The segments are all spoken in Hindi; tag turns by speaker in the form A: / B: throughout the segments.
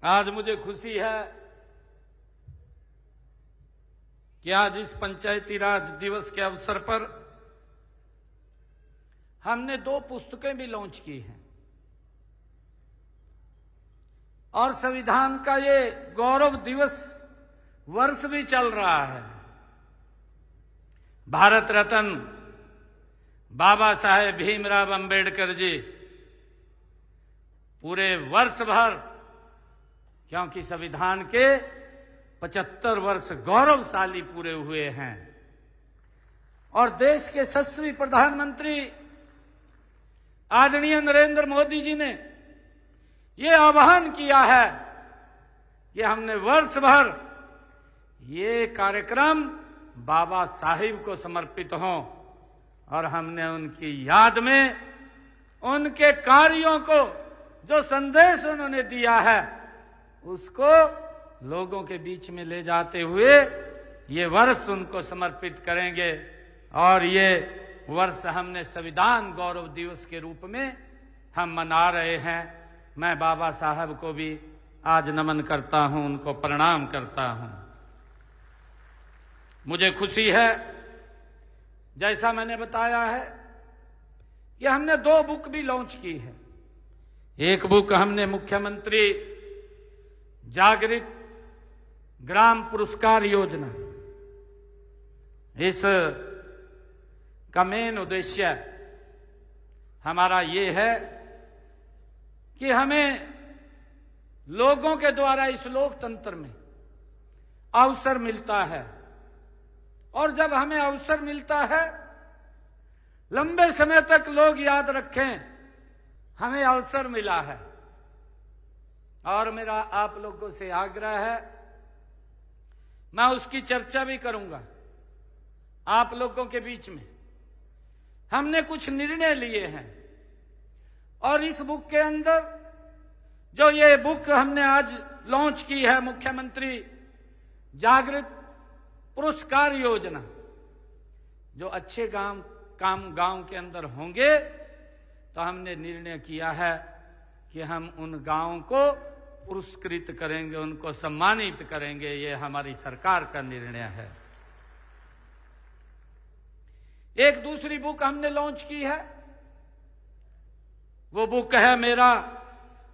A: आज मुझे खुशी है कि आज इस पंचायती राज दिवस के अवसर पर हमने 2 पुस्तकें भी लॉन्च की हैं और संविधान का ये गौरव दिवस वर्ष भी चल रहा है। भारत रत्न बाबा साहेब भीमराव अंबेडकर जी पूरे वर्ष भर, क्योंकि संविधान के 75 वर्ष गौरवशाली पूरे हुए हैं और देश के यशस्वी प्रधानमंत्री आदरणीय नरेंद्र मोदी जी ने ये आह्वान किया है कि हमने वर्ष भर ये कार्यक्रम बाबा साहिब को समर्पित हो और हमने उनकी याद में उनके कार्यों को, जो संदेश उन्होंने दिया है, उसको लोगों के बीच में ले जाते हुए ये वर्ष उनको समर्पित करेंगे। और ये वर्ष हमने संविधान गौरव दिवस के रूप में हम मना रहे हैं। मैं बाबा साहब को भी आज नमन करता हूं, उनको प्रणाम करता हूं। मुझे खुशी है, जैसा मैंने बताया है, कि हमने 2 बुक भी लॉन्च की है। एक बुक हमने मुख्यमंत्री जागृत ग्राम पुरस्कार योजना, इस का मेन उद्देश्य हमारा ये है कि हमें लोगों के द्वारा इस लोकतंत्र में अवसर मिलता है और जब हमें अवसर मिलता है, लंबे समय तक लोग याद रखें हमें अवसर मिला है। और मेरा आप लोगों से आग्रह है, मैं उसकी चर्चा भी करूंगा आप लोगों के बीच में। हमने कुछ निर्णय लिए हैं और इस बुक के अंदर, जो ये बुक हमने आज लॉन्च की है, मुख्यमंत्री जागृत पुरस्कार योजना, जो अच्छे काम गांव के अंदर होंगे, तो हमने निर्णय किया है कि हम उन गांवों को पुरस्कृत करेंगे, उनको सम्मानित करेंगे। ये हमारी सरकार का निर्णय है। एक दूसरी बुक हमने लॉन्च की है, वो बुक है मेरा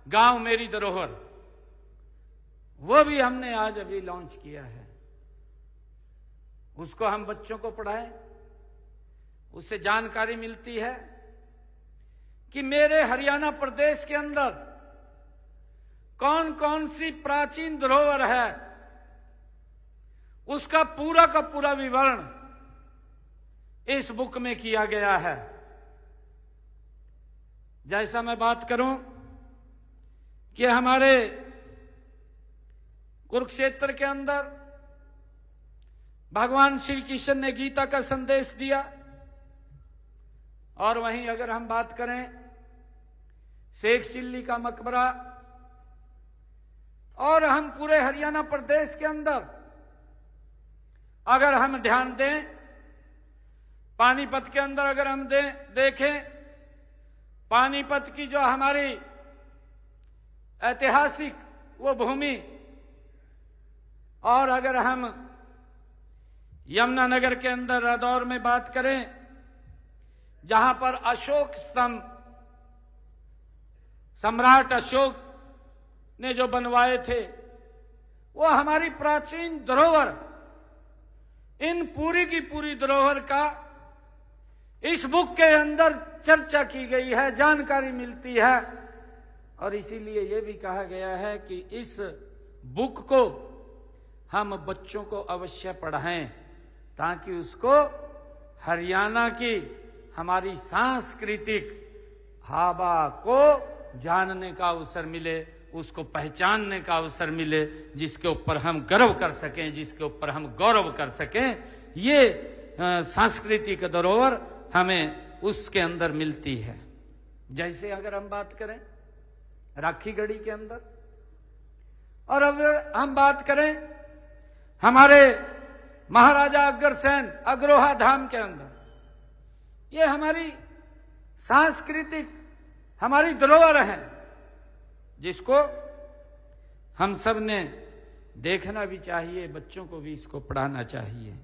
A: गांव मेरी धरोहर। वो भी हमने आज अभी लॉन्च किया है। उसको हम बच्चों को पढ़ाएं, उससे जानकारी मिलती है कि मेरे हरियाणा प्रदेश के अंदर कौन कौन सी प्राचीन धरोहर है, उसका पूरा का पूरा विवरण इस बुक में किया गया है। जैसा मैं बात करूं कि हमारे कुरुक्षेत्र के अंदर भगवान श्री कृष्ण ने गीता का संदेश दिया, और वहीं अगर हम बात करें शेख चिल्ली का मकबरा, और हम पूरे हरियाणा प्रदेश के अंदर अगर हम ध्यान दें, पानीपत के अंदर अगर हम देखें, पानीपत की जो हमारी ऐतिहासिक वो भूमि, और अगर हम यमुनानगर के अंदर रादौर में बात करें, जहां पर अशोक स्तंभ सम्राट अशोक ने जो बनवाए थे, वो हमारी प्राचीन धरोहर, इन पूरी की पूरी धरोहर का इस बुक के अंदर चर्चा की गई है, जानकारी मिलती है। और इसीलिए ये भी कहा गया है कि इस बुक को हम बच्चों को अवश्य पढ़ाएं, ताकि उसको हरियाणा की हमारी सांस्कृतिक हवा को जानने का अवसर मिले, उसको पहचानने का अवसर मिले, जिसके ऊपर हम गर्व कर सकें, जिसके ऊपर हम गौरव कर सकें। ये सांस्कृतिक धरोहर हमें उसके अंदर मिलती है। जैसे अगर हम बात करें राखीगढ़ी के अंदर, और अगर हम बात करें हमारे महाराजा अग्रसेन अग्रोहा धाम के अंदर, ये हमारी सांस्कृतिक हमारी धरोहर है, जिसको हम सब ने देखना भी चाहिए, बच्चों को भी इसको पढ़ाना चाहिए।